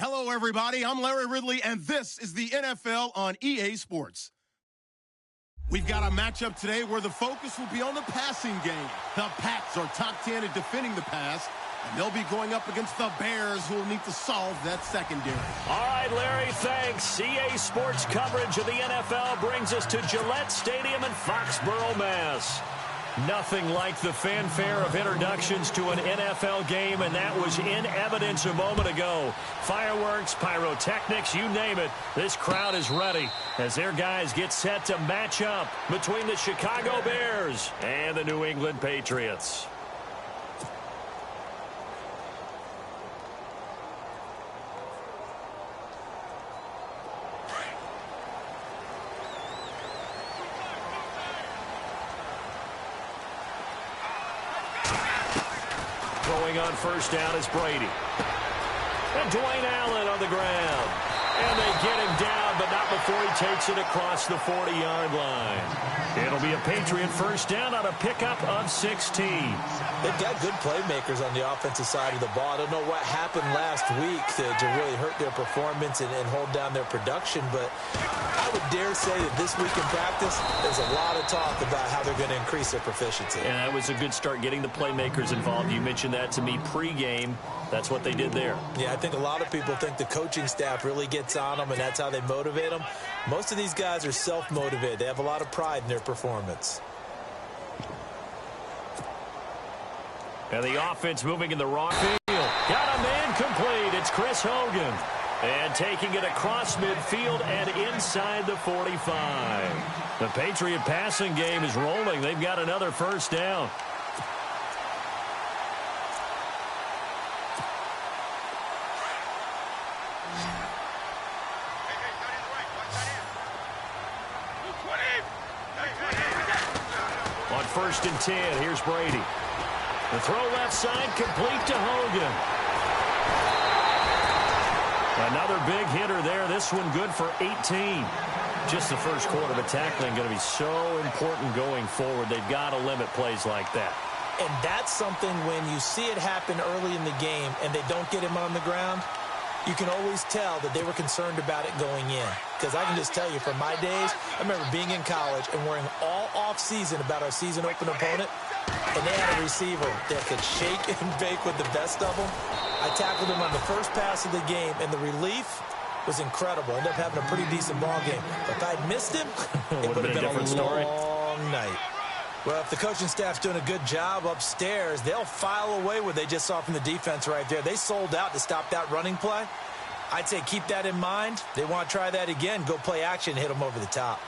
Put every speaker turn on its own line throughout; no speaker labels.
Hello, everybody. I'm Larry Ridley, and this is the NFL on EA Sports. We've got a matchup today where the focus will be on the passing game. The Pats are top 10 at defending the pass, and they'll be going up against the Bears, who will need to solve that secondary.
All right, Larry, thanks. EA Sports coverage of the NFL brings us to Gillette Stadium in Foxborough, Mass. Nothing like the fanfare of introductions to an NFL game, and that was in evidence a moment ago. Fireworks, pyrotechnics, you name it. This crowd is ready as their guys get set to match up between the Chicago Bears and the New England Patriots. Throwing on first down is Brady. And Dwayne Allen on the ground. And they get him down, but not before he takes it across the 40-yard line. It'll be a Patriot first down on a pickup of 16.
They've got good playmakers on the offensive side of the ball. I don't know what happened last week to really hurt their performance and hold down their production, but I would dare say that this week in practice, there's a lot of talk about how they're going to increase their proficiency.
And that was a good start, getting the playmakers involved. You mentioned that to me pregame. That's what they did there.
Yeah, I think a lot of people think the coaching staff really gets on them, and that's how they motivate them. Most of these guys are self-motivated. They have a lot of pride in their performance.
And the offense moving in the wrong field. Got a man complete. It's Chris Hogan. And taking it across midfield and inside the 45. The Patriot passing game is rolling. They've got another first down. On 1st and 10, here's Brady. The throw left side, complete to Hogan. Another big hitter there. This one good for 18. Just the first quarter, but tackling going to be so important going forward. They've got to limit plays like that.
And that's something when you see it happen early in the game and they don't get him on the ground, you can always tell that they were concerned about it going in. Because I can just tell you, from my days, I remember being in college and worrying all off-season about our season-open opponent, and they had a receiver that could shake and bake with the best of them. I tackled him on the first pass of the game, and the relief was incredible. Ended up having a pretty decent ball game. But if I'd missed him, it would have been a long night. Well, if the coaching staff's doing a good job upstairs, they'll file away what they just saw from the defense right there. They sold out to stop that running play. I'd say keep that in mind. They want to try that again. Go play action, hit them over the top.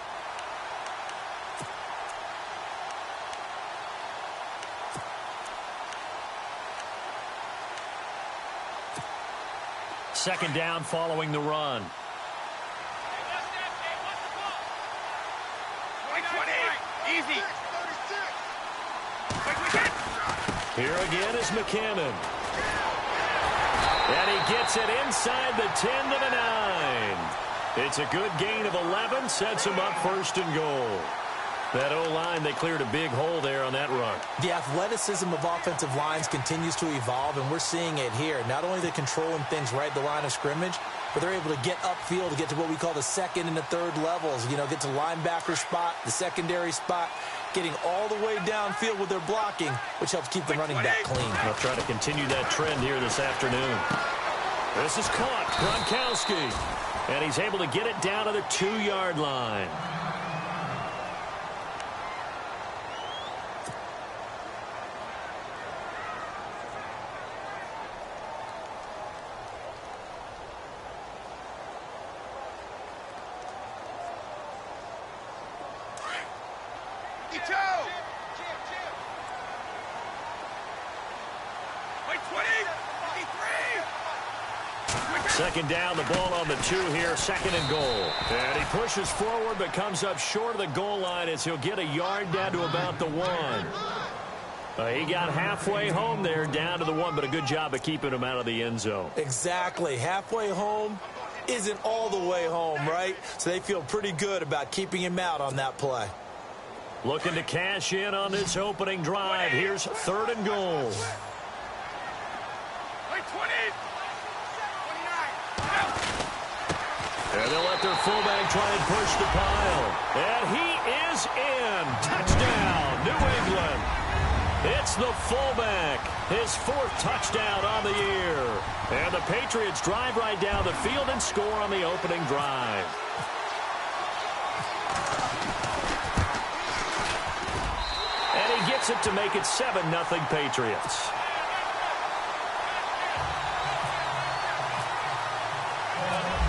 Second down following the run.
Easy.
Here again is McKinnon. And he gets it inside the 10 to the 9. It's a good gain of 11, sets him up 1st and goal. That O-line, they cleared a big hole there on that run.
The athleticism of offensive lines continues to evolve, and we're seeing it here. Not only are they controlling things right at the line of scrimmage, but they're able to get upfield to get to what we call the second and the third levels. You know, get to linebacker spot, the secondary spot, getting all the way downfield with their blocking, which helps keep the running back clean.
They'll try to continue that trend here this afternoon. This is caught. Gronkowski. And he's able to get it down to the 2-yard line. Second down, the ball on the 2 here, 2nd and goal. And he pushes forward but comes up short of the goal line as he'll get a yard down to about the 1. He got halfway home there, down to the 1, but a good job of keeping him out of the end zone.
Exactly. Halfway home isn't all the way home, right? So they feel pretty good about keeping him out on that play.
Looking to cash in on this opening drive. Here's 3rd and goal. And they'll let their fullback try and push the pile. And he is in. Touchdown, New England. It's the fullback. His 4th touchdown on the year. And the Patriots drive right down the field and score on the opening drive. And he gets it to make it 7-0 Patriots.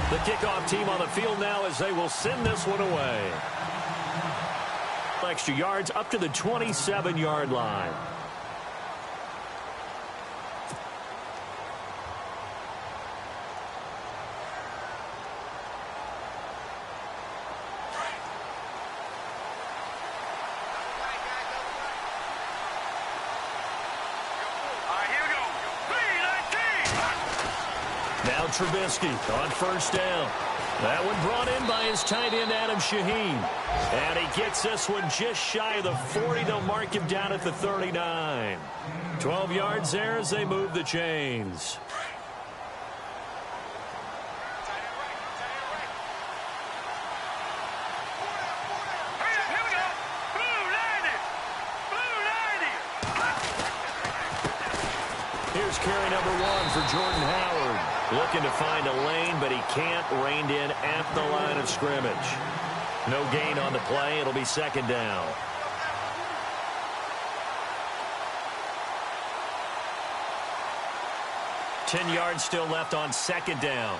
The kickoff team on the field now as they will send this one away. Extra yards up to the 27-yard line. Now Trubisky on first down. That one brought in by his tight end, Adam Shaheen. And he gets this one just shy of the 40. They'll mark him down at the 39. 12 yards there as they move the chains. Here's carry number 1 for Jordan Howard. Looking to find a lane, but he can't. Reined in at the line of scrimmage. No gain on the play. It'll be second down. Ten yards still left on second down.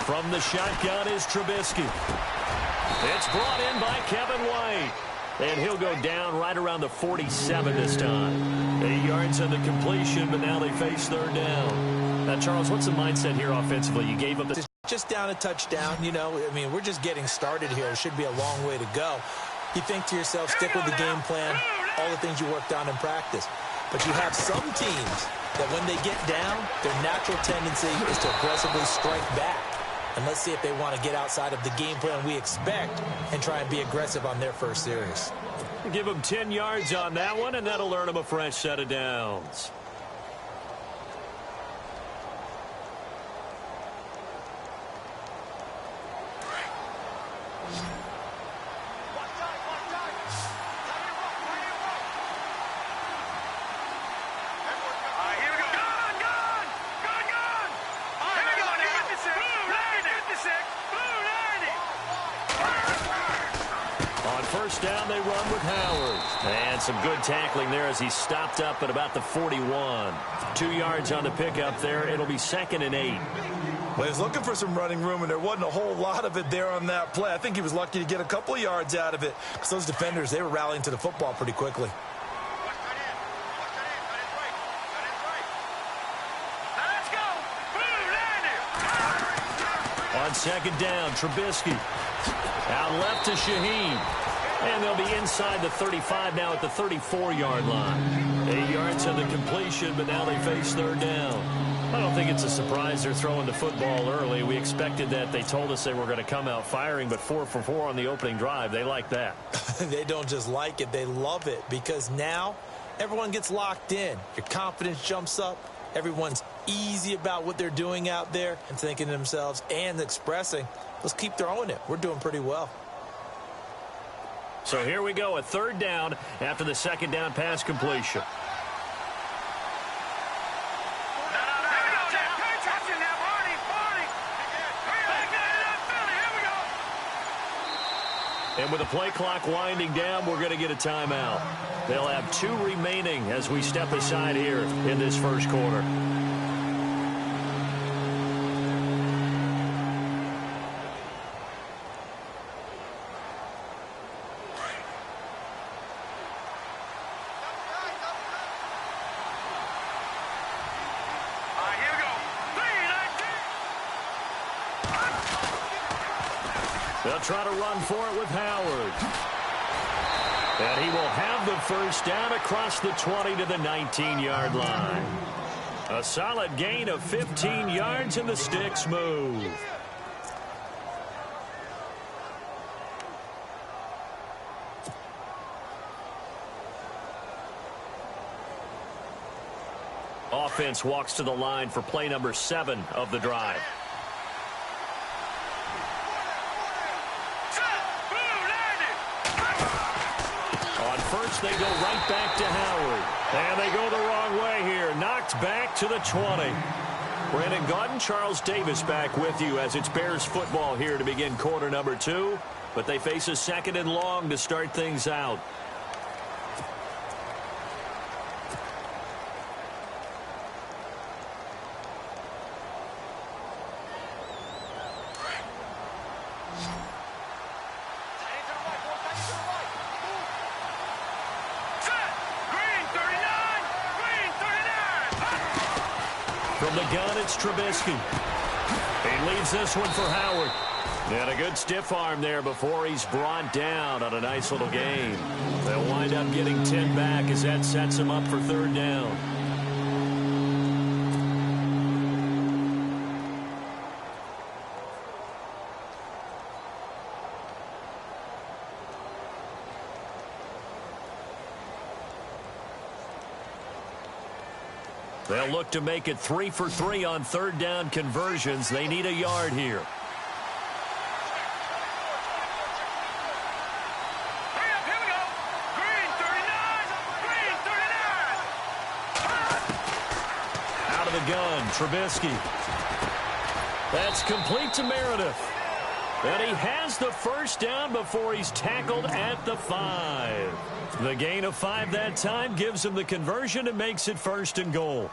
From the shotgun is Trubisky. It's brought in by Kevin White. And he'll go down right around the 47 this time. 8 yards on the completion, but now they face third down. Now, Charles, what's the mindset here offensively? You gave up the...
Just down a touchdown, you know. I mean, we're just getting started here. It should be a long way to go. You think to yourself, stick with the game plan, all the things you worked on in practice. But you have some teams that when they get down, their natural tendency is to aggressively strike back. And let's see if they want to get outside of the game plan we expect and try and be aggressive on their first series.
Give them 10 yards on that one, and that'll earn them a fresh set of downs. First down, they run with Howard. And some good tackling there as he stopped up at about the 41. 2 yards on the pickup there. It'll be 2nd and 8.
Well, he was looking for some running room, and there wasn't a whole lot of it there on that play. I think he was lucky to get a couple of yards out of it because those defenders, they were rallying to the football pretty quickly.
On second down, Trubisky. Out left to Shaheen. And they'll be inside the 35 now at the 34-yard line. 8 yards on the completion, but now they face third down. I don't think it's a surprise they're throwing the football early. We expected that. They told us they were going to come out firing, but 4 for 4 on the opening drive. They like that.
They don't just like it. They love it because now everyone gets locked in. Your confidence jumps up. Everyone's easy about what they're doing out there and thinking to themselves and expressing, let's keep throwing it. We're doing pretty well.
So here we go, a third down after the second down pass completion. And with the play clock winding down, we're going to get a timeout. They'll have 2 remaining as we step aside here in this first quarter. They'll try to run for it with Howard. And he will have the first down across the 20 to the 19-yard line. A solid gain of 15 yards, and the sticks move. Offense walks to the line for play number 7 of the drive. On first, they go right back to Howard. And they go the wrong way here. Knocked back to the 20. Brandon Gaudin, Charles Davis back with you as it's Bears football here to begin quarter number 2. But they face a 2nd and long to start things out. From the gun, it's Trubisky. He leaves this one for Howard. And a good stiff arm there before he's brought down on a nice little game. They'll wind up getting 10 back as that sets him up for 3rd down. They'll look to make it 3 for 3 on 3rd down conversions. They need a yard here. Out of the gun, Trubisky. That's complete to Meredith. And he has the 1st down before he's tackled at the 5. The gain of 5 that time gives him the conversion and makes it 1st and goal.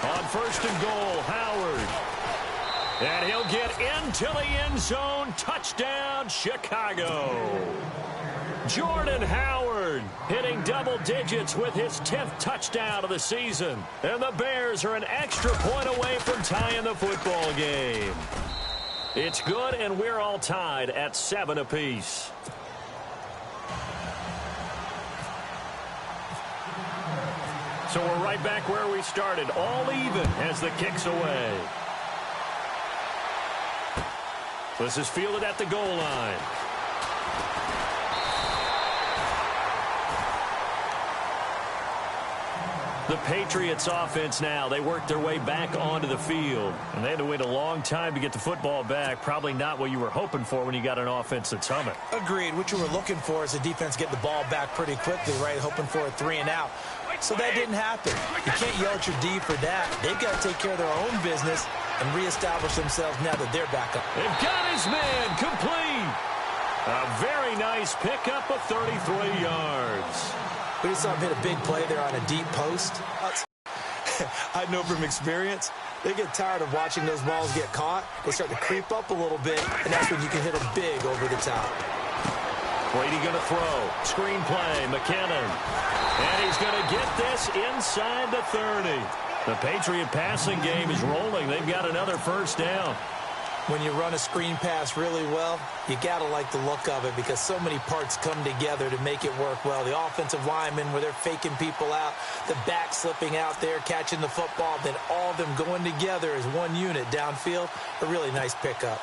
On 1st and goal, Howard. And he'll get into the end zone. Touchdown, Chicago. Jordan Howard hitting double digits with his 10th touchdown of the season. And the Bears are an extra point away from tying the football game. It's good, and we're all tied at 7 apiece. So we're right back where we started, all even as the kick's away. This is fielded at the goal line. The Patriots offense now, they worked their way back onto the field. And they had to wait a long time to get the football back. Probably not what you were hoping for when you got an offense that's humming.
Agreed. What you were looking for is the defense get the ball back pretty quickly, right? Hoping for a 3 and out. So that didn't happen. You can't yell at your D for that. They've got to take care of their own business and reestablish themselves now that they're back up.
They've got his man complete. A very nice pickup of 33 yards.
We just saw him hit a big play there on a deep post. I know from experience, they get tired of watching those balls get caught. They start to creep up a little bit, and that's when you can hit them big over the top.
Brady going to throw. Screen play, McKinnon. And he's going to get this inside the 30. The Patriot passing game is rolling. They've got another 1st down.
When you run a screen pass really well, you got to like the look of it because so many parts come together to make it work well. The offensive linemen where they're faking people out, the back slipping out there, catching the football, then all of them going together as one unit downfield. A really nice pickup.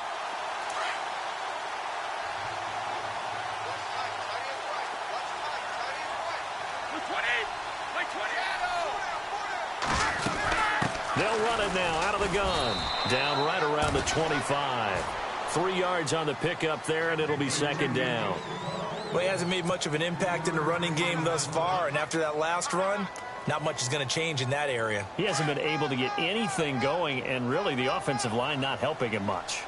They'll run it now out of the gun. Down right around the 25. 3 yards on the pickup there, and it'll be 2nd down.
Well, he hasn't made much of an impact in the running game thus far, and after that last run, not much is going to change in that area.
He hasn't been able to get anything going, and really the offensive line not helping him much.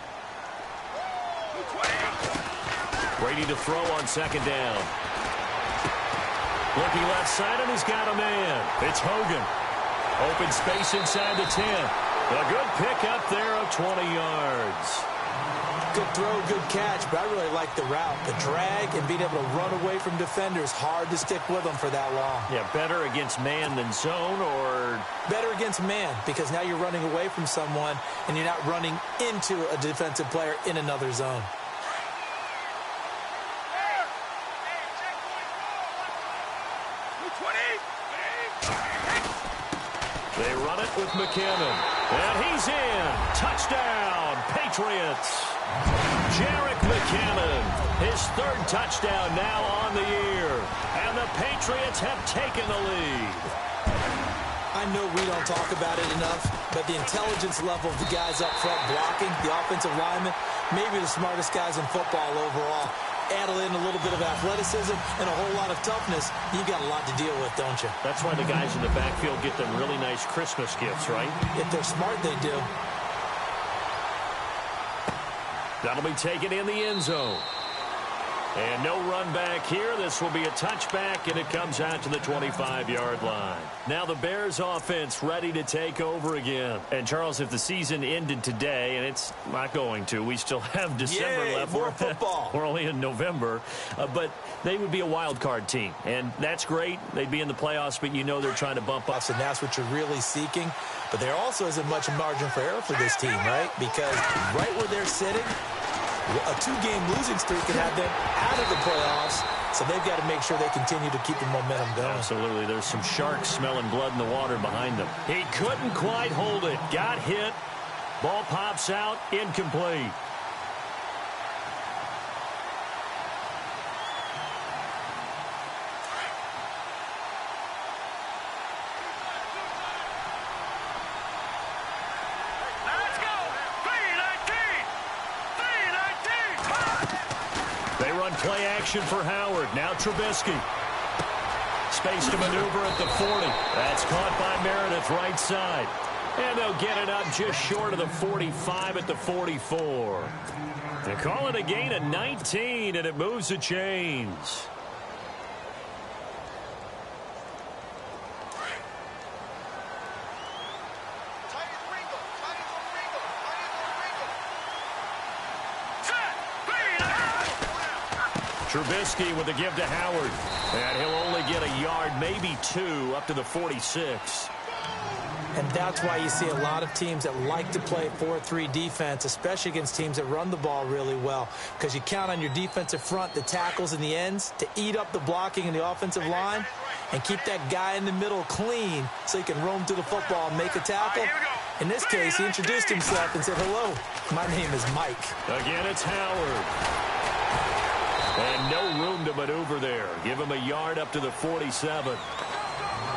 Brady to throw on 2nd down. Looking left side, and he's got a man. It's Hogan. Open space inside the 10. A good pickup there of 20 yards.
Good throw, good catch, but I really like the route. The drag and being able to run away from defenders, hard to stick with them for that long.
Yeah, better against man than zone, or?
Better against man, because now you're running away from someone and you're not running into a defensive player in another zone.
They run it with McKinnon. And he's in. Touchdown, Patriots. Jerick McKinnon, his third touchdown now on the year. And the Patriots have taken the lead.
I know we don't talk about it enough, but the intelligence level of the guys up front blocking, the offensive linemen, maybe the smartest guys in football overall. Add in a little bit of athleticism and a whole lot of toughness, you've got a lot to deal with, don't you?
That's why the guys in the backfield get them really nice Christmas gifts, right?
If they're smart, they do.
That'll be taken in the end zone. And no run back here. This will be a touchback, and it comes out to the 25-yard line. Now the Bears offense ready to take over again. And, Charles, if the season ended today, and it's not going to, we still have December left.
More football.
We're only in November. But they would be a wild card team, and that's great. They'd be in the playoffs, but you know they're trying to bump up.
And that's what you're really seeking. But there also isn't much margin for error for this team, right? Because right where they're sitting, a two-game losing streak can have them out of the playoffs, so they've got to make sure they continue to keep the momentum going.
Absolutely. There's some sharks smelling blood in the water behind them. He couldn't quite hold it. Got hit. Ball pops out. Incomplete. Play action for Howard. Now Trubisky. Space to maneuver at the 40. That's caught by Meredith right side. And they'll get it up just short of the 45 at the 44. They call it a gain of 19, and it moves the chains. Trubisky with the give to Howard. And he'll only get a yard, maybe two, up to the 46.
And that's why you see a lot of teams that like to play 4-3 defense, especially against teams that run the ball really well, because you count on your defensive front, the tackles and the ends, to eat up the blocking in the offensive line and keep that guy in the middle clean so he can roam to the football and make a tackle. In this case, he introduced himself and said, "Hello, my name is Mike."
Again, it's Howard. And no room to maneuver there. Give him a yard up to the 47.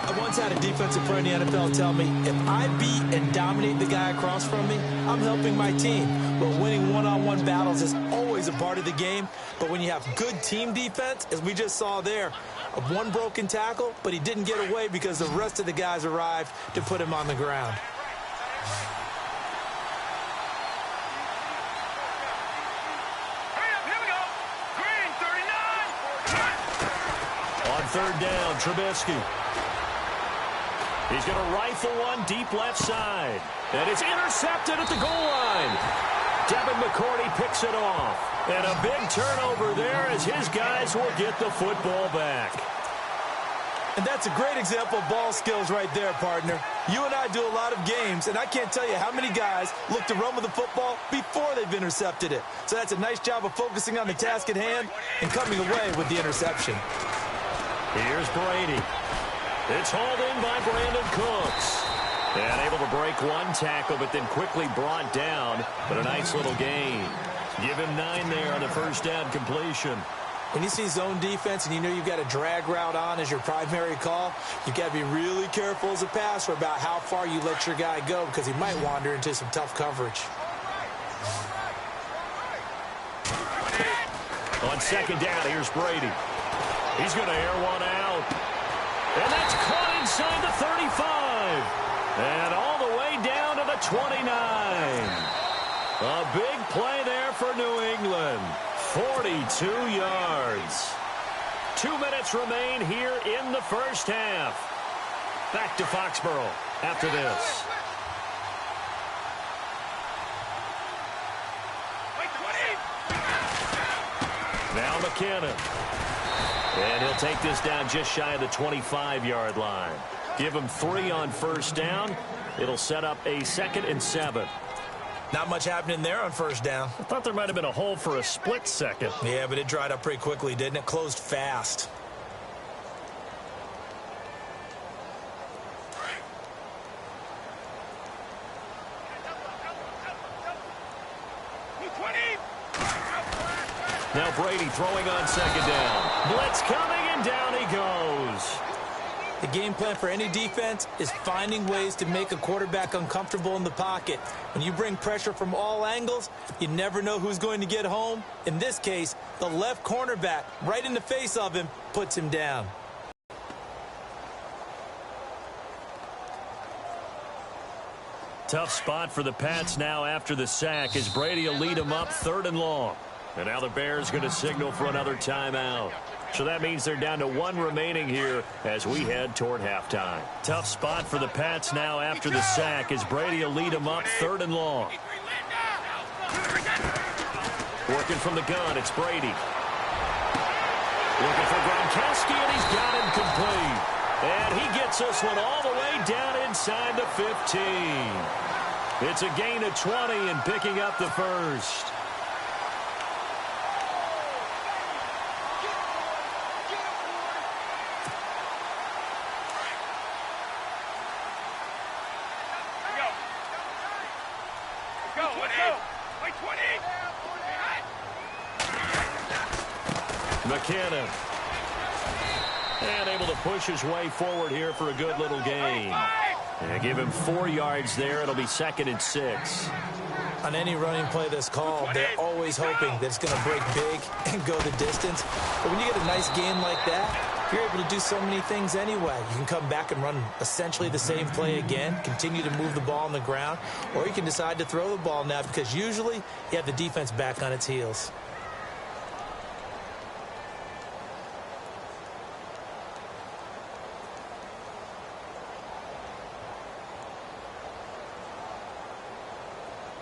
I once had a defensive friend in the NFL tell me, if I beat and dominate the guy across from me, I'm helping my team. But winning one-on-one battles is always a part of the game. But when you have good team defense, as we just saw there, of one broken tackle, but he didn't get away because the rest of the guys arrived to put him on the ground.
Third down, Trubisky. He's going to rifle one deep left side. And it's intercepted at the goal line. Devin McCourty picks it off. And a big turnover there as his guys will get the football back.
And that's a great example of ball skills right there, partner. You and I do a lot of games, and I can't tell you how many guys look to run with the football before they've intercepted it. So that's a nice job of focusing on the task at hand and coming away with the interception.
Here's Brady. It's hauled in by Brandon Cooks. And able to break one tackle, but then quickly brought down. But a nice little gain. Give him 9 there on the first down completion.
When you see zone defense and you know you've got a drag route on as your primary call, you've got to be really careful as a passer about how far you let your guy go because he might wander into some tough coverage.
On second down, here's Brady. He's going to air one out. And that's caught inside the 35. And all the way down to the 29. A big play there for New England. 42 yards. 2 minutes remain here in the first half. Back to Foxborough after this. Now McKinnon. And he'll take this down just shy of the 25-yard line. Give him 3 on first down. It'll set up a 2nd and 7.
Not much happening there on first down.
I thought there might have been a hole for a split second.
Yeah, but it dried up pretty quickly, didn't it? Closed fast.
Now Brady throwing on second down. Blitz coming, and down he goes.
The game plan for any defense is finding ways to make a quarterback uncomfortable in the pocket. When you bring pressure from all angles, you never know who's going to get home. In this case, the left cornerback, right in the face of him, puts him down.
Tough spot for the Pats now after the sack as Brady will lead them up 3rd and long. And now the Bears going to signal for another timeout. So that means they're down to 1 remaining here as we head toward halftime. Tough spot for the Pats now after the sack as Brady will lead them up 3rd and long. Working from the gun, it's Brady. Looking for Gronkowski, and he's got him complete. And he gets this one all the way down inside the 15. It's a gain of 20 and picking up the first. McKinnon. And able to push his way forward here for a good little gain. And give him 4 yards there. It'll be 2nd and 6.
On any running play that's called, they're always hoping that it's going to break big and go the distance. But when you get a nice game like that, you're able to do so many things anyway. You can come back and run essentially the same play again, continue to move the ball on the ground, or you can decide to throw the ball now because usually you have the defense back on its heels.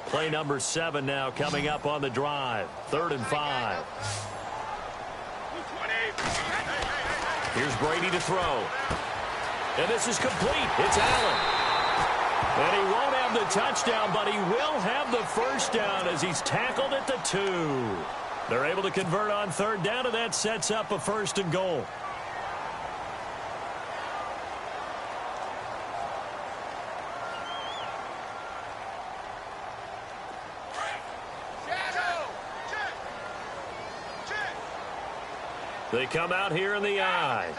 Play number 7 now coming up on the drive. 3rd and 5. Here's Brady to throw. And this is complete. It's Allen. And he won't have the touchdown, but he will have the first down as he's tackled at the 2. They're able to convert on 3rd down, and that sets up a 1st and goal. They come out here in the I.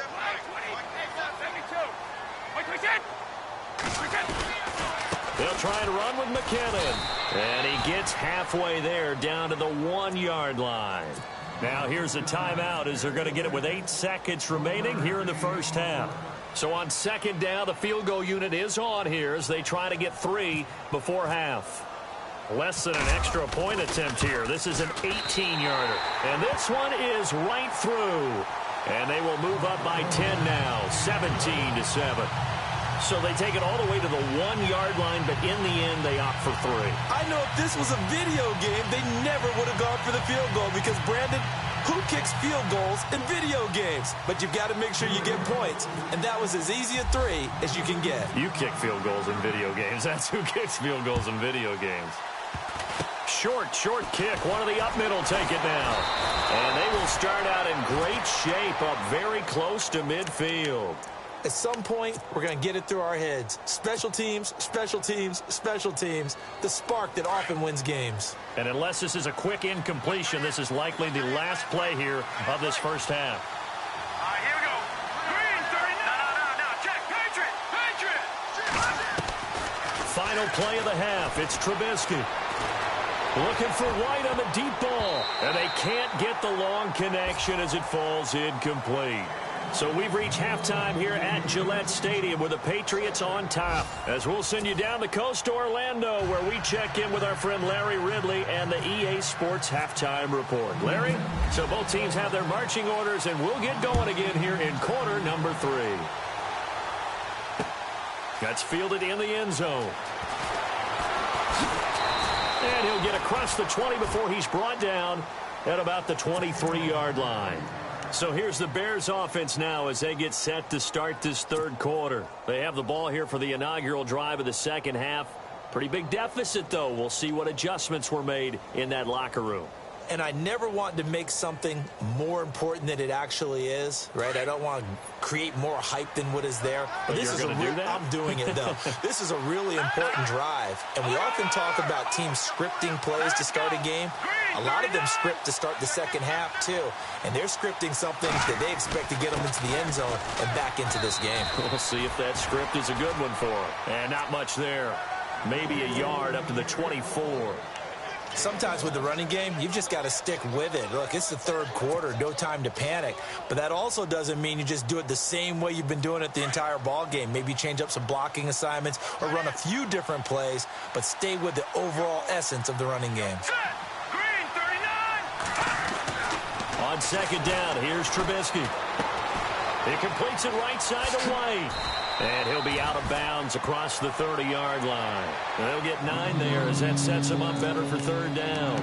They'll try and run with McKinnon. And he gets halfway there down to the 1-yard line. Now here's a timeout as they're going to get it with 8 seconds remaining here in the first half. So on 2nd down, the field goal unit is on here as they try to get 3 before half. Less than an extra point attempt here. This is an 18-yarder. And this one is right through. And they will move up by 10 now, 17-7. So they take it all the way to the 1-yard line, but in the end, they opt for 3.
I know if this was a video game, they never would have gone for the field goal because, Brandon, who kicks field goals in video games? But you've got to make sure you get points, and that was as easy a 3 as you can get.
You kick field goals in video games. That's who kicks field goals in video games. Short kick. One of the up middle take it now. And they will start out in great shape up very close to midfield.
At some point, we're going to get it through our heads. Special teams, special teams, special teams. The spark that often wins games.
And unless this is a quick incompletion, this is likely the last play here of this first half.
Here we go. Green, 39. No. Check. Patriot.
Final play of the half. It's Trubisky. Looking for White on the deep ball. And they can't get the long connection as it falls incomplete. So we've reached halftime here at Gillette Stadium with the Patriots on top. As we'll send you down the coast to Orlando where we check in with our friend Larry Ridley and the EA Sports Halftime Report. Larry, so both teams have their marching orders and we'll get going again here in quarter number 3. That's fielded in the end zone. And he'll get across the 20 before he's brought down at about the 23-yard line. So here's the Bears offense now as they get set to start this 3rd quarter. They have the ball here for the inaugural drive of the second half. Pretty big deficit, though. We'll see what adjustments were made in that locker room.
And I never want to make something more important than it actually is, right? I don't want to create more hype than what is there.
But this is do that?
I'm doing it, though. This is a really important drive. And we often talk about teams scripting plays to start a game. A lot of them script to start the second half, too. And they're scripting something that they expect to get them into the end zone and back into this game.
We'll see if that script is a good one for them. And not much there. Maybe a yard up to the 24.
Sometimes with the running game, you've just got to stick with it. Look, it's the third quarter, no time to panic. But that also doesn't mean you just do it the same way you've been doing it the entire ball game. Maybe change up some blocking assignments or run a few different plays, but stay with the overall essence of the running game.
Green, 39.
On second down, here's Trubisky. He completes it right side to White. And he'll be out of bounds across the 30-yard line. And they'll get 9 there as that sets him up better for third down.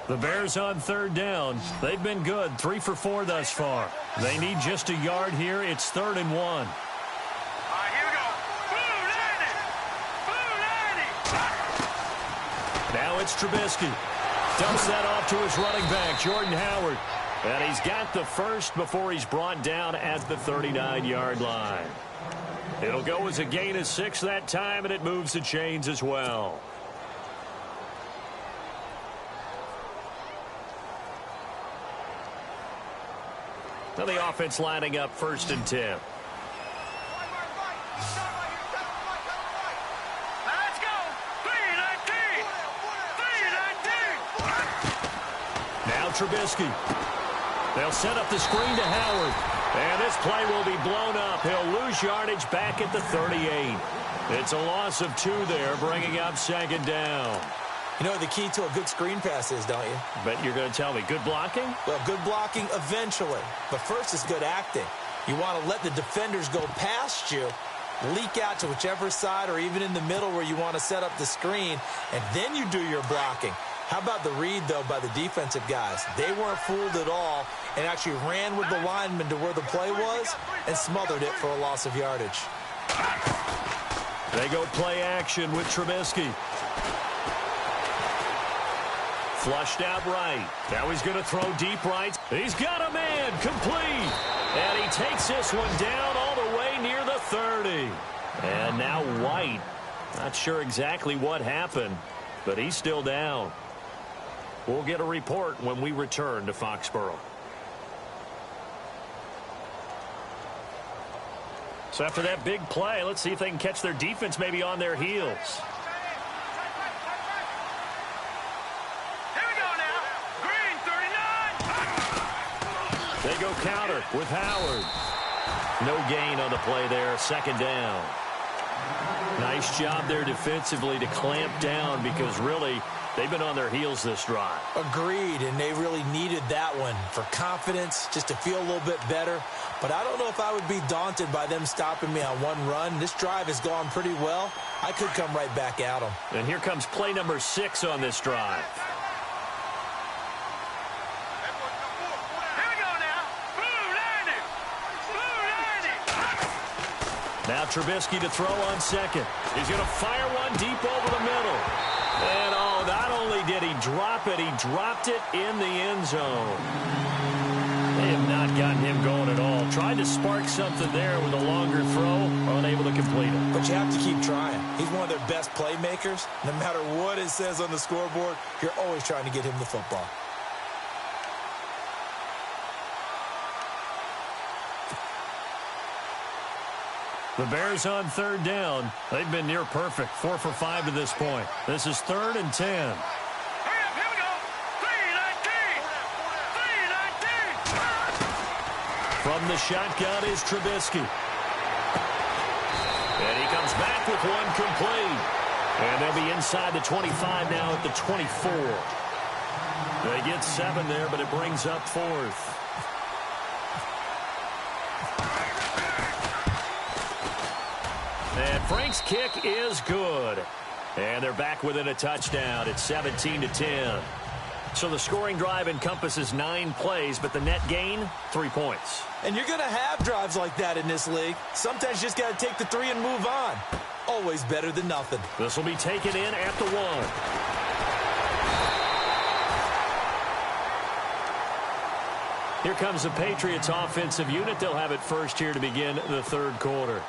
The Bears on third down. They've been good, 3 for 4 thus far. They need just a yard here. It's 3rd and 1.
All right, here we go. Blue 90. Blue 90.
Now it's Trubisky. Dumps that off to his running back, Jordan Howard. And he's got the first before he's brought down at the 39-yard line. It'll go as a gain of 6 that time, and it moves the chains as well. Now the offense lining up 1st and 10.
Let's go. 319. 319.
Now Trubisky. They'll set up the screen to Howard. And this play will be blown up. He'll lose yardage back at the 38. It's a loss of 2 there, bringing up 2nd down.
You know what the key to a good screen pass is, don't you?
Bet you're going to tell me. Good blocking?
Well, good blocking eventually. But first is good acting. You want to let the defenders go past you, leak out to whichever side or even in the middle where you want to set up the screen, and then you do your blocking. How about the read, though, by the defensive guys? They weren't fooled at all and actually ran with the lineman to where the play was and smothered it for a loss of yardage.
They go play action with Trubisky. Flushed out right. Now he's going to throw deep right. He's got a man complete. And he takes this one down all the way near the 30. And now White. Not sure exactly what happened, but he's still down. We'll get a report when we return to Foxborough. So after that big play, let's see if they can catch their defense maybe on their heels. They go counter with Howard. No gain on the play there. 2nd down. Nice job there defensively to clamp down because really they've been on their heels this drive.
Agreed, and they really needed that one for confidence, just to feel a little bit better. But I don't know if I would be daunted by them stopping me on one run. This drive has gone pretty well. I could come right back at them.
And here comes play number 6 on this drive. Now Trubisky to throw on second. He's going to fire one deep over the middle. And, oh, not only did he drop it, he dropped it in the end zone. They have not gotten him going at all. Tried to spark something there with a longer throw, unable to complete it.
But you have to keep trying. He's one of their best playmakers. No matter what it says on the scoreboard, you're always trying to get him the football.
The Bears on 3rd down. They've been near perfect. 4 for 5 to this point. This is 3rd and 10.
Hurry up, here we go. 319. 319.
From the shotgun is Trubisky. And he comes back with one complete. And they'll be inside the 25 now at the 24. They get 7 there, but it brings up 4th. And Frank's kick is good. And they're back within a touchdown. It's 17-10. So the scoring drive encompasses 9 plays, but the net gain, 3 points.
And you're going to have drives like that in this league. Sometimes you just got to take the 3 and move on. Always better than nothing.
This will be taken in at the 1. Here comes the Patriots offensive unit. They'll have it first here to begin the third quarter.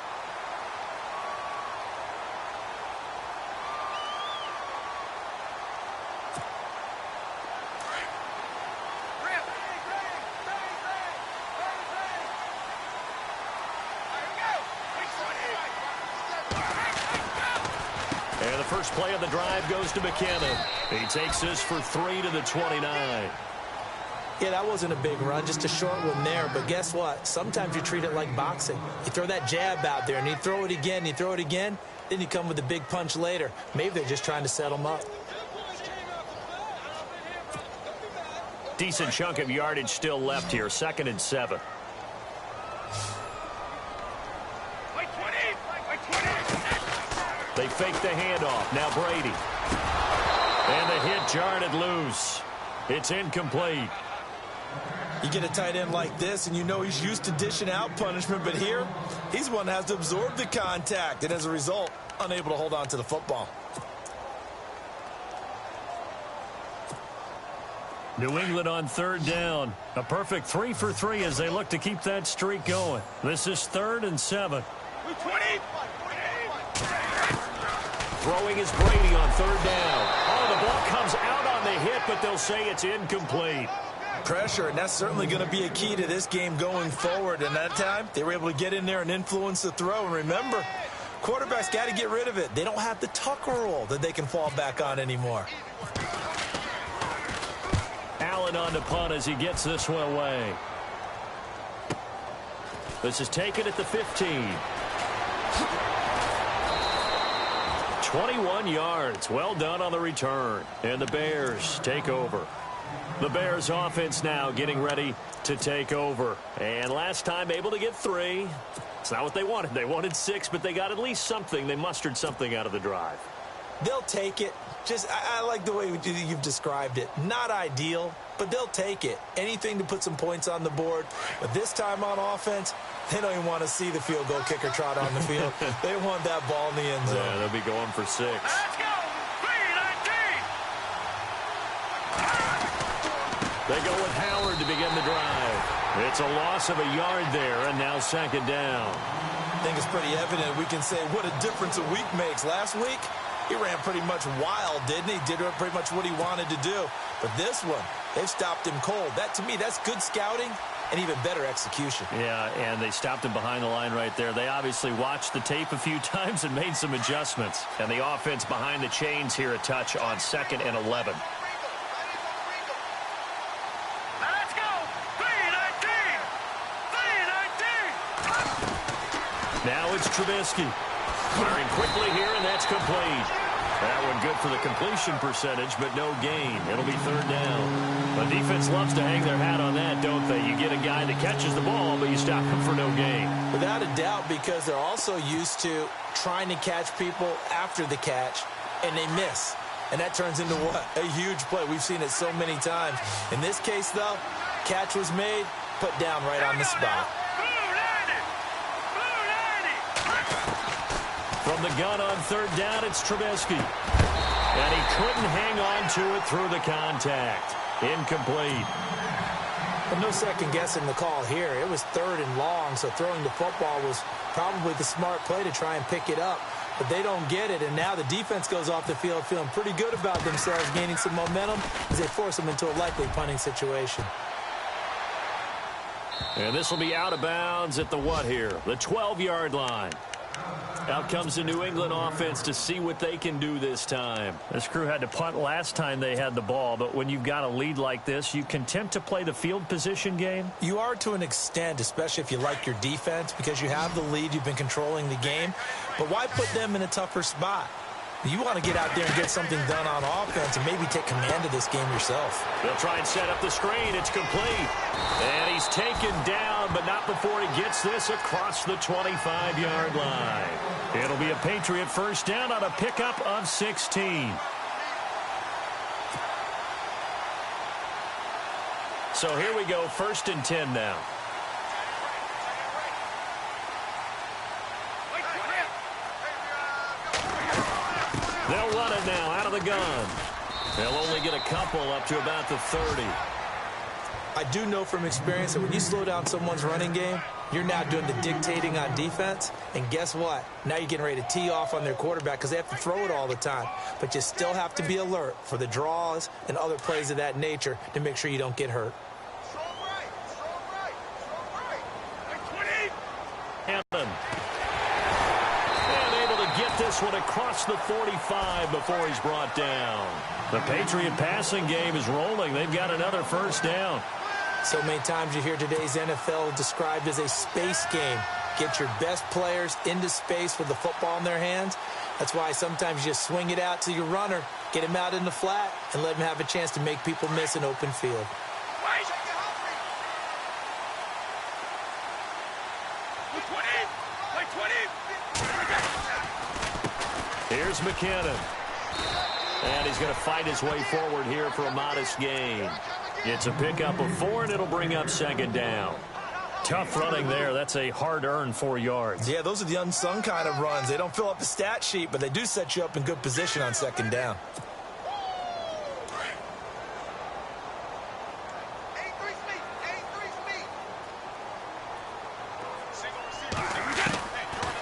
And the first play of the drive goes to McKinnon. He takes this for 3 to the 29.
Yeah, that wasn't a big run, just a short one there. But guess what? Sometimes you treat it like boxing. You throw that jab out there, and you throw it again, you throw it again, then you come with a big punch later. Maybe they're just trying to set them up.
Decent chunk of yardage still left here, 2nd and 7. They fake the handoff. Now Brady. And the hit jarred it loose. It's incomplete.
You get a tight end like this, and you know he's used to dishing out punishment, but here, he's one that has to absorb the contact, and as a result, unable to hold on to the football.
New England on 3rd down. A perfect 3 for 3 as they look to keep that streak going. This is 3rd and 7. Throwing is Brady on 3rd down. Oh, the ball comes out on the hit, but they'll say it's incomplete.
Pressure, and that's certainly going to be a key to this game going forward. And that time, they were able to get in there and influence the throw. And remember, quarterbacks got to get rid of it. They don't have the Tucker rule that they can fall back on anymore.
Allen on the punt as he gets this one away. This is taken at the 15. 21 yards. Well done on the return. And the Bears take over. The Bears offense now getting ready to take over. And last time able to get 3. It's not what they wanted. They wanted 6, but they got at least something. They mustered something out of the drive.
They'll take it. I like the way you've described it. Not ideal, but they'll take it. Anything to put some points on the board. But this time on offense, they don't even want to see the field goal kicker trot on the field. They want that ball in the end zone.
Yeah, they'll be going for 6.
Let's go! 3-19!
They go with Howard to begin the drive. It's a loss of a yard there, and now 2nd down.
I think it's pretty evident. We can say what a difference a week makes. Last week, he ran pretty much wild, didn't he? Did pretty much what he wanted to do. But this one, they've stopped him cold. That, to me, that's good scouting and even better execution.
Yeah, and they stopped him behind the line right there. They obviously watched the tape a few times and made some adjustments. And the offense behind the chains here a touch on 2nd and 11.
Let's go! 3-19! 3-19!
Now it's Trubisky. Firing quickly here, and that's complete. That one good for the completion percentage, but no gain. It'll be 3rd down. The defense loves to hang their hat on that, don't they? You get a guy that catches the ball, but you stop him for no gain.
Without a doubt, because they're also used to trying to catch people after the catch, and they miss. And that turns into what? A huge play. We've seen it so many times. In this case, though, catch was made, put down right on the spot.
From the gun on 3rd down, it's Trubisky. And he couldn't hang on to it through the contact. Incomplete.
But no second guessing the call here. It was 3rd and long, so throwing the football was probably the smart play to try and pick it up. But they don't get it, and now the defense goes off the field feeling pretty good about themselves, gaining some momentum as they force them into a likely punting situation.
And this will be out of bounds at the what here? The 12-yard line. Out comes the New England offense to see what they can do this time. This crew had to punt last time they had the ball, but when you've got a lead like this, you content to play the field position game?
You are to an extent, especially if you like your defense, because you have the lead, you've been controlling the game. But why put them in a tougher spot? You want to get out there and get something done on offense and maybe take command of this game yourself.
They'll try and set up the screen. It's complete. And he's taken down, but not before he gets this across the 25-yard line. It'll be a Patriot first down on a pickup of 16. So here we go, 1st and 10 now. They'll run it now out of the gun. They'll only get a couple up to about the 30.
I do know from experience that when you slow down someone's running game, you're now doing the dictating on defense. And guess what? Now you're getting ready to tee off on their quarterback because they have to throw it all the time. But you still have to be alert for the draws and other plays of that nature to make sure you don't get hurt.
Hampton. And able to get this one across the 45 before he's brought down. The Patriot passing game is rolling. They've got another 1st down.
So many times you hear today's NFL described as a space game. Get your best players into space with the football in their hands. That's why sometimes you just swing it out to your runner, get him out in the flat, and let him have a chance to make people miss an open field.
Here's McKinnon. And he's going to fight his way forward here for a modest gain. It's a pickup of 4, and it'll bring up 2nd down. Tough running there. That's a hard-earned 4 yards.
Yeah, those are the unsung kind of runs. They don't fill up the stat sheet, but they do set you up in good position on 2nd down.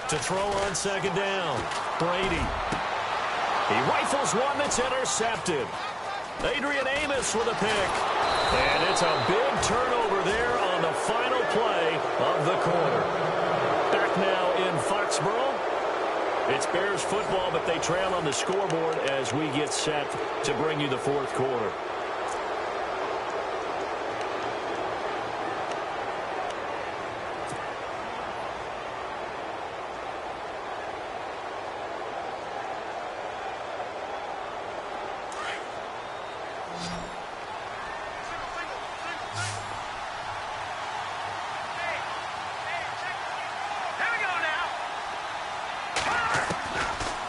To throw on 2nd down, Brady. He rifles one that's intercepted. Adrian Amos with a pick. And it's a big turnover there on the final play of the quarter. Back now in Foxborough. It's Bears football, but they trail on the scoreboard as we get set to bring you the 4th quarter.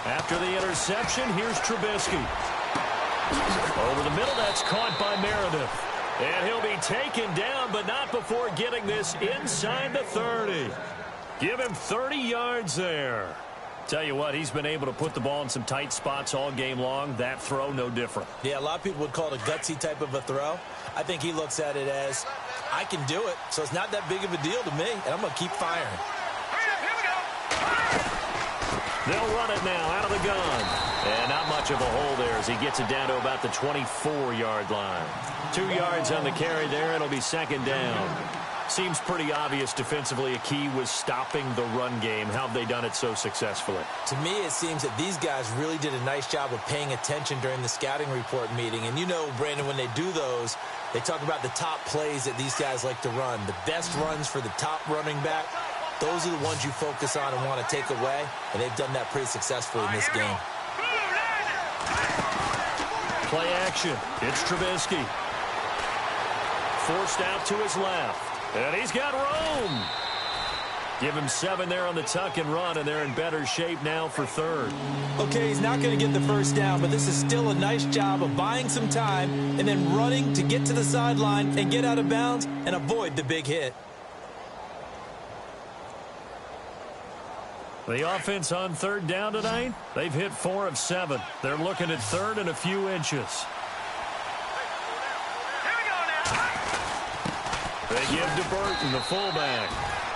After the interception, here's Trubisky. Over the middle, that's caught by Meredith. And he'll be taken down, but not before getting this inside the 30. Give him 30 yards there. Tell you what, he's been able to put the ball in some tight spots all game long. That throw, no different.
Yeah, a lot of people would call it a gutsy type of a throw. I think he looks at it as, I can do it, so it's not that big of a deal to me, and I'm going to keep firing.
They'll run it now out of the gun. And not much of a hole there as he gets it down to about the 24-yard line. 2 yards on the carry there. It'll be 2nd down. Seems pretty obvious defensively a key was stopping the run game. How have they done it so successfully?
To me, it seems that these guys really did a nice job of paying attention during the scouting report meeting. And you know, Brandon, when they do those, they talk about the top plays that these guys like to run. The best runs for the top running back. Those are the ones you focus on and want to take away, and they've done that pretty successfully in this game.
Play action. It's Trubisky. Forced out to his left, and he's got room. Give him 7 there on the tuck and run, and they're in better shape now for 3rd.
Okay, he's not going to get the 1st down, but this is still a nice job of buying some time and then running to get to the sideline and get out of bounds and avoid the big hit.
The offense on 3rd down tonight, they've hit 4 of 7. They're looking at 3rd and a few inches. They give to Burton, the fullback.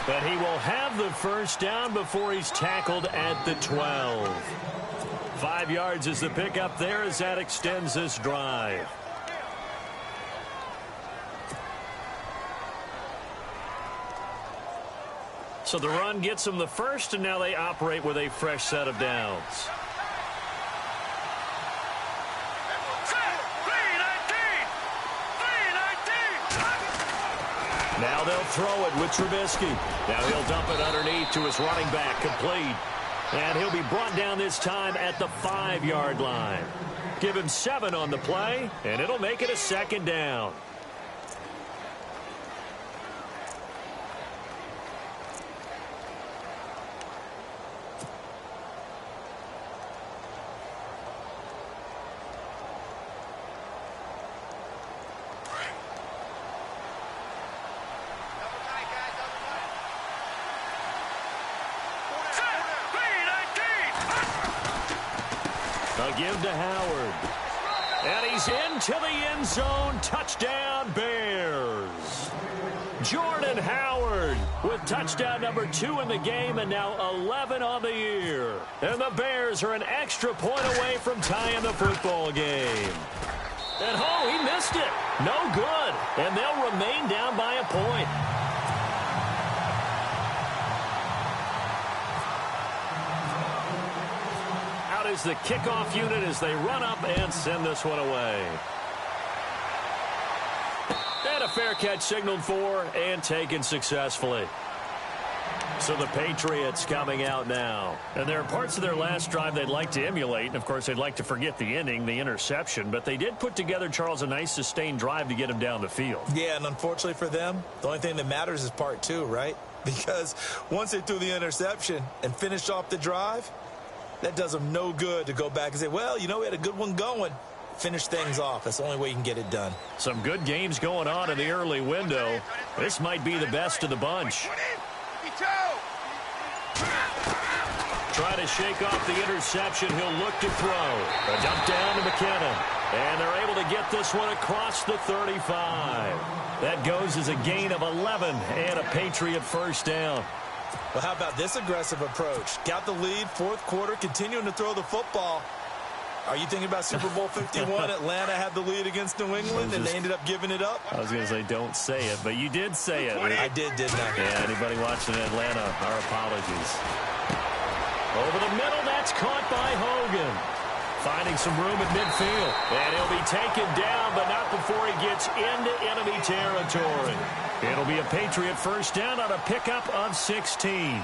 But he will have the 1st down before he's tackled at the 12. 5 yards is the pickup there as that extends this drive. So the run gets them the 1st, and now they operate with a fresh set of downs. Now they'll throw it with Trubisky. Now he'll dump it underneath to his running back, complete. And he'll be brought down this time at the 5-yard line. Give him 7 on the play, and it'll make it a 2nd down. A give to Howard. And he's into the end zone. Touchdown, Bears. Jordan Howard with touchdown number 2 in the game and now 11 on the year. And the Bears are an extra point away from tying the football game. And he missed it. No good. And they'll remain down by a point. Out is the kickoff unit as they run up and send this one away. And a fair catch signaled for and taken successfully. So the Patriots coming out now. And there are parts of their last drive they'd like to emulate. And, of course, they'd like to forget the inning, the interception. But they did put together, Charles, a nice sustained drive to get him down the field.
Yeah, and unfortunately for them, the only thing that matters is part 2, right? Because once they threw the interception and finished off the drive, that does them no good to go back and say, well, you know, we had a good one going. Finish things off. That's the only way you can get it done.
Some good games going on in the early window. This might be the best of the bunch. Try to shake off the interception. He'll look to throw. A dump down to McKinnon. And they're able to get this one across the 35. That goes as a gain of 11 and a Patriot first down.
Well, how about this aggressive approach? Got the lead, fourth quarter, continuing to throw the football. Are you thinking about Super Bowl 51? Atlanta had the lead against New England, and they ended up giving it up?
I was going to say, don't say it, but you did say it.
I did, didn't I?
Yeah, anybody watching Atlanta, our apologies. Over the middle, that's caught by Hogan. Finding some room at midfield. And he'll be taken down, but not before he gets into enemy territory. It'll be a Patriot first down on a pickup of 16.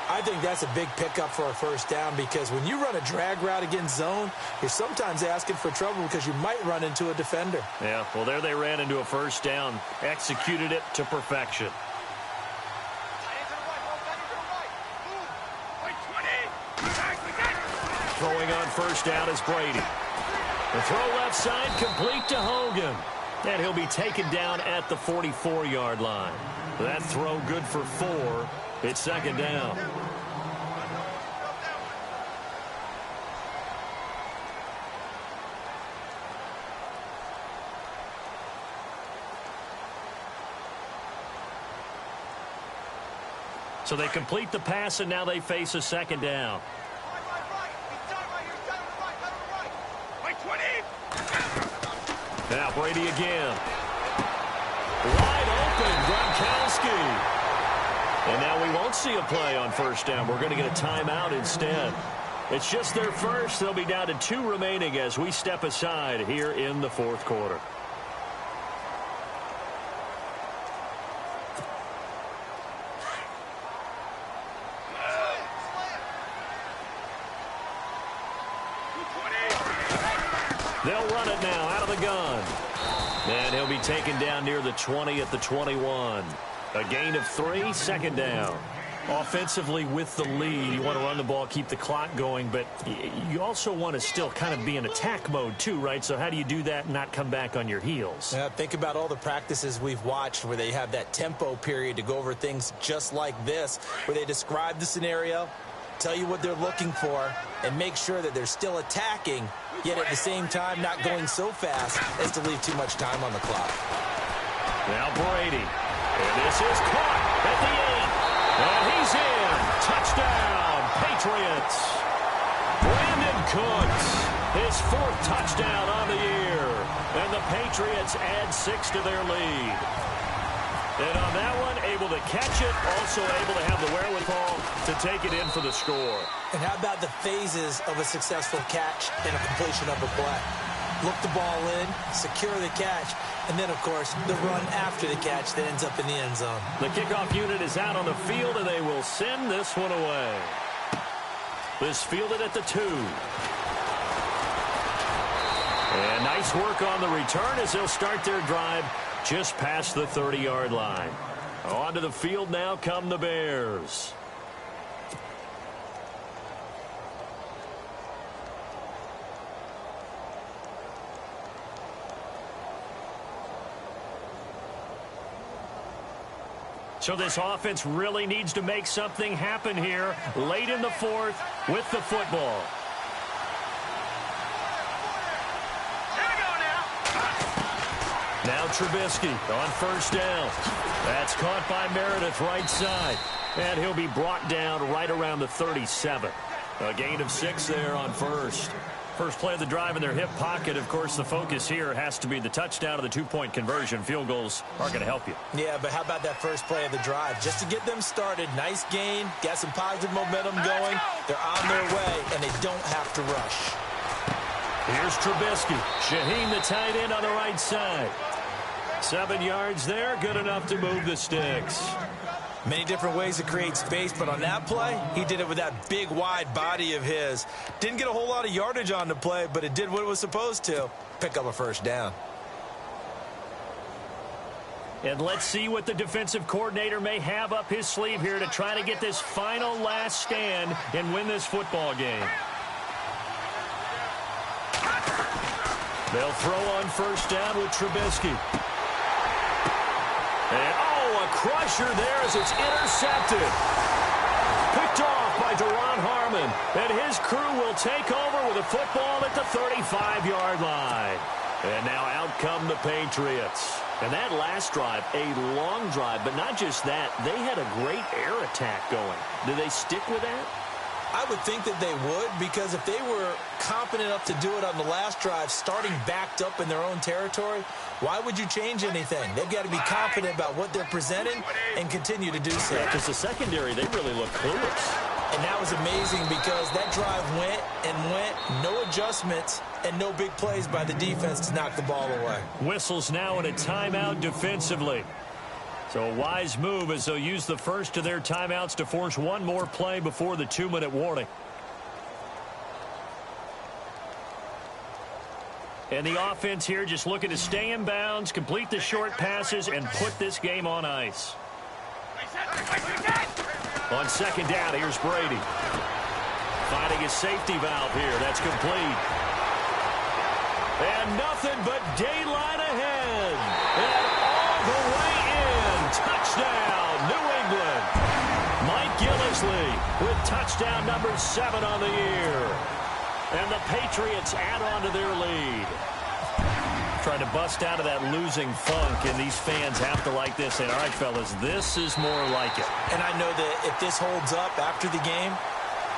I think that's a big pickup for a first down because when you run a drag route against zone, you're sometimes asking for trouble because you might run into a defender.
Yeah, well, there they ran into a first down, executed it to perfection. Throwing on first down is Brady. The throw left side complete to Hogan. And he'll be taken down at the 44-yard line. That throw good for 4. It's second down. So they complete the pass, and now they face a second down. Now Brady again. Wide open, Gronkowski. And now we won't see a play on first down. We're going to get a timeout instead. It's just their first. They'll be down to 2 remaining as we step aside here in the fourth quarter. They'll run it now out of the gun. And he'll be taken down near the 20 at the 21. A gain of 3, second down. Offensively with the lead, you want to run the ball, keep the clock going, but you also want to still kind of be in attack mode too, right? So how do you do that and not come back on your heels?
Yeah, think about all the practices we've watched where they have that tempo period to go over things just like this, where they describe the scenario, tell you what they're looking for, and make sure that they're still attacking, yet at the same time not going so fast as to leave too much time on the clock.
Now Brady. And this is caught at the 8. And he's in. Touchdown, Patriots. Brandon Cooks, his 4th touchdown on the year. And the Patriots add 6 to their lead. And on that one, able to catch it, also able to have the wherewithal to take it in for the score.
And how about the phases of a successful catch and a completion of a play? Look the ball in, secure the catch, and then, of course, the run after the catch that ends up in the end zone.
The kickoff unit is out on the field, and they will send this one away. This fielded at the 2. And nice work on the return as they'll start their drive just past the 30-yard line. Onto the field now come the Bears. So this offense really needs to make something happen here late in the 4th with the football. Now Trubisky on first down. That's caught by Meredith right side. And he'll be brought down right around the 37. A gain of 6 there on first. First play of the drive in their hip pocket. Of course, the focus here has to be the touchdown of the two-point conversion. Field goals aren't going to help you.
Yeah, but how about that first play of the drive? Just to get them started, nice gain, got some positive momentum going. They're on their way, and they don't have to rush.
Here's Trubisky. Shaheen, the tight end, on the right side. 7 yards there, good enough to move the sticks.
Many different ways to create space, but on that play, he did it with that big, wide body of his. Didn't get a whole lot of yardage on the play, but it did what it was supposed to. Pick up a first down.
And let's see what the defensive coordinator may have up his sleeve here to try to get this final last stand and win this football game. They'll throw on first down with Trubisky. And, a crusher there as it's intercepted. Picked off by Deron Harmon. And his crew will take over with a football at the 35-yard line. And now out come the Patriots. And that last drive, a long drive, but not just that. They had a great air attack going. Do they stick with that?
I would think that they would, because if they were competent enough to do it on the last drive, starting backed up in their own territory, why would you change anything? They've got to be confident about what they're presenting and continue to do so.
Because the secondary, they really look clueless.
And that was amazing because that drive went and went, no adjustments, and no big plays by the defense to knock the ball away.
Whistles now in a timeout defensively. So a wise move as they'll use the first of their timeouts to force one more play before the 2-minute warning. And the offense here just looking to stay in bounds, complete the short passes, and put this game on ice. On second down, here's Brady. Finding his safety valve here. That's complete. And nothing but daylight ahead. And all the way in. Touchdown, New England. Mike Gillislee with touchdown number 7 on the year. And the Patriots add on to their lead. Trying to bust out of that losing funk, and these fans have to like this. And all right, fellas, this is more like it.
And I know that if this holds up after the game,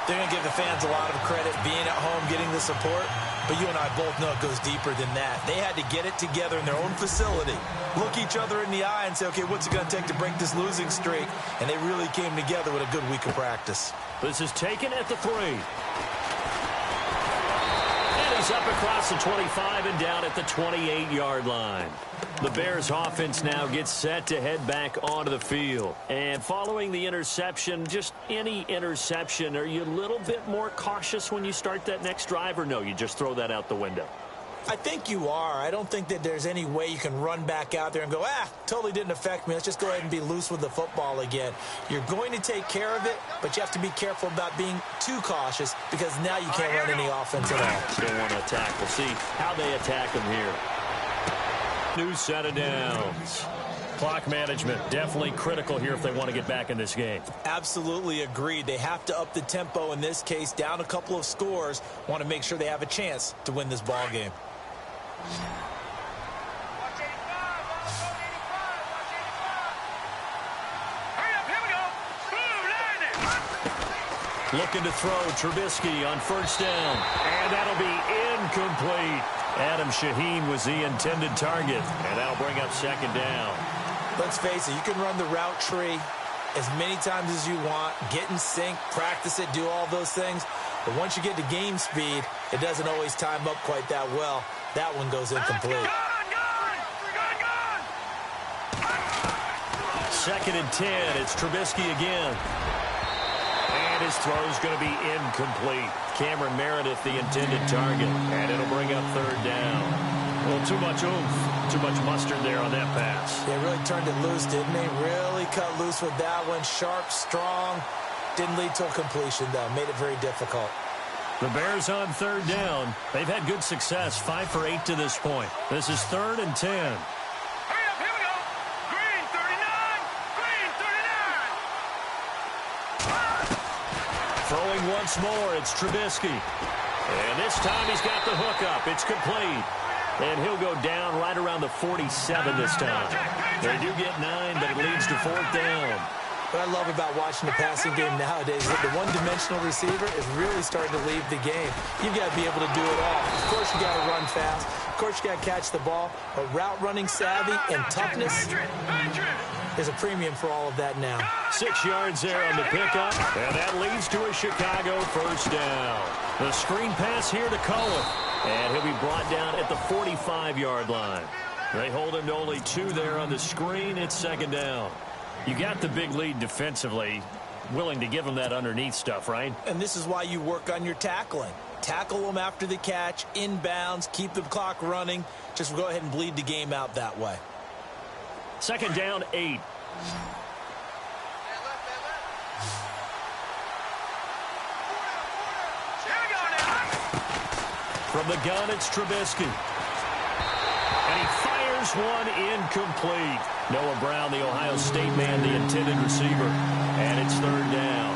they're going to give the fans a lot of credit being at home, getting the support. But you and I both know it goes deeper than that. They had to get it together in their own facility, look each other in the eye and say, okay, what's it going to take to break this losing streak? And they really came together with a good week of practice.
This is taken at the 3. And he's up across the 25 and down at the 28-yard line. The Bears offense now gets set to head back onto the field. And following the interception, just any interception, are you a little bit more cautious when you start that next drive, or no, you just throw that out the window?
I think you are. I don't think that there's any way you can run back out there and go, totally didn't affect me. Let's just go ahead and be loose with the football again. You're going to take care of it, but you have to be careful about being too cautious because now you can't run any offense at all.
Still want to attack. We'll see how they attack them here. New set of downs. Clock management definitely critical here if they want to get back in this game.
Absolutely agreed. They have to up the tempo in this case, down a couple of scores. Want to make sure they have a chance to win this ball game.
Looking to throw Trubisky on first down. And that'll be incomplete. Adam Shaheen was the intended target. And that'll bring up second down.
Let's face it, you can run the route tree as many times as you want, get in sync, practice it, do all those things. But once you get to game speed, it doesn't always time up quite that well. That one goes incomplete.
Second and 10. It's Trubisky again. And his throw's going to be incomplete. Cameron Meredith, the intended target. And it'll bring up third down. A little too much oomph, too much mustard there on that pass.
They really turned it loose, didn't they? Really cut loose with that one. Sharp, strong. Didn't lead to a completion, though. Made it very difficult.
The Bears on third down. They've had good success, 5 for 8 to this point. This is 3rd and 10.
Hurry up, here we go. Green 39. Green 39.
Throwing once more, it's Trubisky. And this time he's got the hook up. It's complete. And he'll go down right around the 47 this time. They do get 9, but it leads to 4th down.
What I love about watching the passing game nowadays is that the one-dimensional receiver is really starting to leave the game. You've got to be able to do it all. Of course, you got to run fast. Of course, you got to catch the ball. But route running savvy and toughness is a premium for all of that now.
6 yards there on the pickup, and that leads to a Chicago 1st down. The screen pass here to Cohen, and he'll be brought down at the 45-yard line. They hold him to only 2 there on the screen. It's 2nd down. You got the big lead defensively, willing to give them that underneath stuff, right?
And this is why you work on your tackling. Tackle them after the catch, inbounds, keep the clock running. Just go ahead and bleed the game out that way.
2nd down, 8. From the gun, it's Trubisky. And he fires one incomplete. Noah Brown, the Ohio State man, the intended receiver. And it's 3rd down.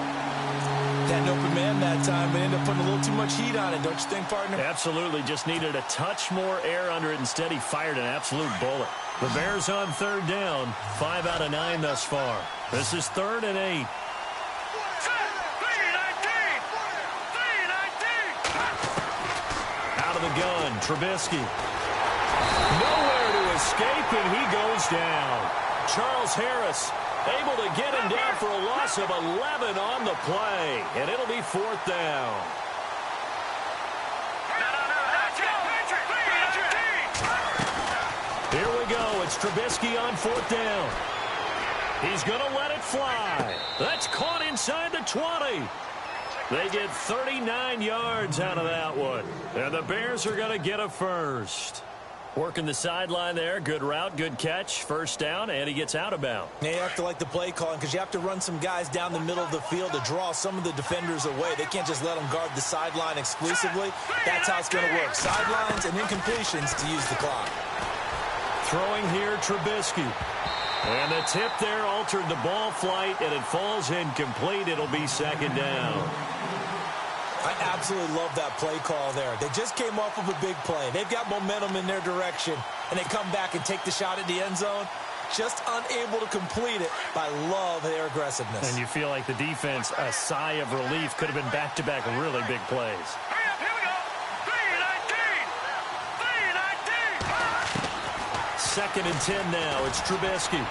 Had an open man that time, but ended up putting a little too much heat on it, don't you think, partner?
Absolutely. Just needed a touch more air under it. Instead, he fired an absolute bullet. The Bears on 3rd down. 5 out of 9 thus far. This is 3rd and 8. Out of the gun, Trubisky. Nowhere to escape, and he goes down. Charles Harris able to get him down for a loss of 11 on the play, and it'll be 4th down. Here we go. It's Trubisky on 4th down. He's going to let it fly. That's caught inside the 20. They get 39 yards out of that one. And the Bears are going to get a first. Working the sideline there. Good route, good catch. 1st down, and he gets out of bounds.
Now you have to like the play calling because you have to run some guys down the middle of the field to draw some of the defenders away. They can't just let them guard the sideline exclusively. That's how it's going to work. Sidelines and incompletions to use the clock.
Throwing here, Trubisky. And the tip there altered the ball flight, and it falls incomplete. It'll be 2nd down.
I absolutely love that play call there. They just came off of a big play. They've got momentum in their direction, and they come back and take the shot at the end zone. Just unable to complete it, but I love their aggressiveness.
And you feel like the defense, a sigh of relief, could have been back-to-back really big plays.
Hurry up, here we go. 3-19.
2nd and 10 now. It's Trubisky.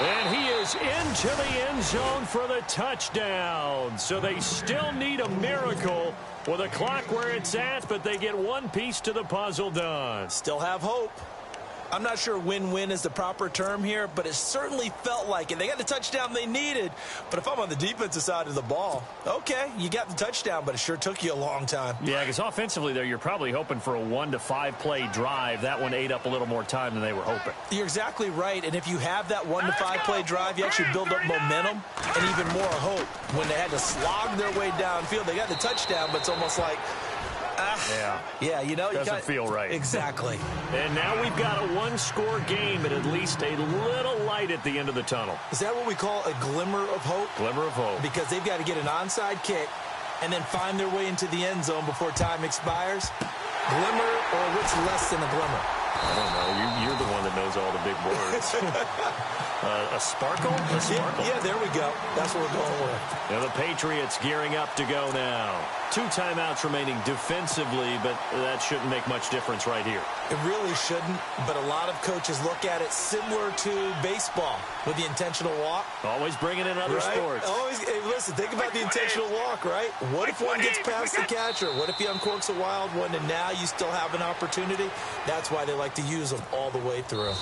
And he is into the end zone for the touchdown. So they still need a miracle with a clock where it's at, but they get one piece to the puzzle done.
Still have hope. I'm not sure win-win is the proper term here, but it certainly felt like it. They got the touchdown they needed, but if I'm on the defensive side of the ball, okay, you got the touchdown, but it sure took you a long time.
Yeah, because offensively there, you're probably hoping for a 1 to 5 play drive. That one ate up a little more time than they were hoping.
You're exactly right, and if you have that 1 to 5 play drive, you actually build up momentum and even more hope. When they had to slog their way downfield, they got the touchdown, but it's almost like, yeah, you know,
doesn't feel right.
Exactly.
And now we've got a 1-score game and at least a little light at the end of the tunnel.
Is that what we call a glimmer of hope?
Glimmer of hope.
Because they've got to get an onside kick and then find their way into the end zone before time expires. Glimmer, or what's less than a glimmer?
I don't know. You're the one that knows all the big words. A sparkle? A sparkle.
Yeah, there we go. That's what we're going with.
Now the Patriots gearing up to go now. 2 timeouts remaining defensively, but that shouldn't make much difference right here.
It really shouldn't, but a lot of coaches look at it similar to baseball with the intentional walk.
Always bringing in other sports.
Always, hey, listen, think about the intentional walk, right? What if one gets past the catcher? What if he uncorks a wild one and now you still have an opportunity? That's why they like to use them all the way through.